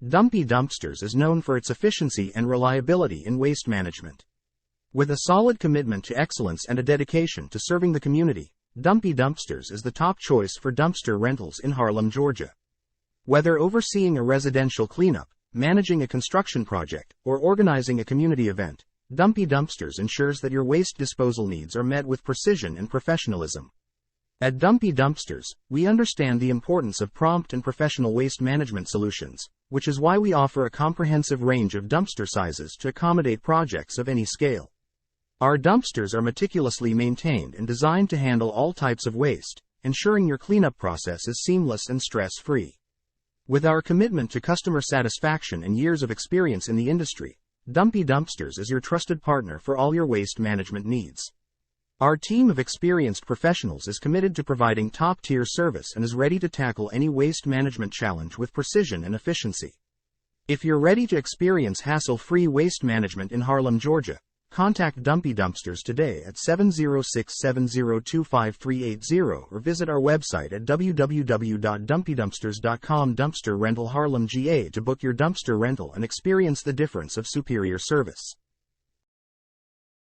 Dumpee Dumpsters is known for its efficiency and reliability in waste management. With a solid commitment to excellence and a dedication to serving the community, Dumpee Dumpsters is the top choice for dumpster rentals in Harlem, Georgia. Whether overseeing a residential cleanup, managing a construction project, or organizing a community event, Dumpee Dumpsters ensures that your waste disposal needs are met with precision and professionalism. At Dumpee Dumpsters, we understand the importance of prompt and professional waste management solutions, which is why we offer a comprehensive range of dumpster sizes to accommodate projects of any scale. Our dumpsters are meticulously maintained and designed to handle all types of waste, ensuring your cleanup process is seamless and stress-free. With our commitment to customer satisfaction and years of experience in the industry, Dumpee Dumpsters is your trusted partner for all your waste management needs. Our team of experienced professionals is committed to providing top-tier service and is ready to tackle any waste management challenge with precision and efficiency. If you're ready to experience hassle-free waste management in Harlem, Georgia, contact Dumpee Dumpsters today at 706-702-5380 or visit our website at www.dumpeedumpsters.com. Dumpster Rental Harlem, GA to book your dumpster rental and experience the difference of superior service.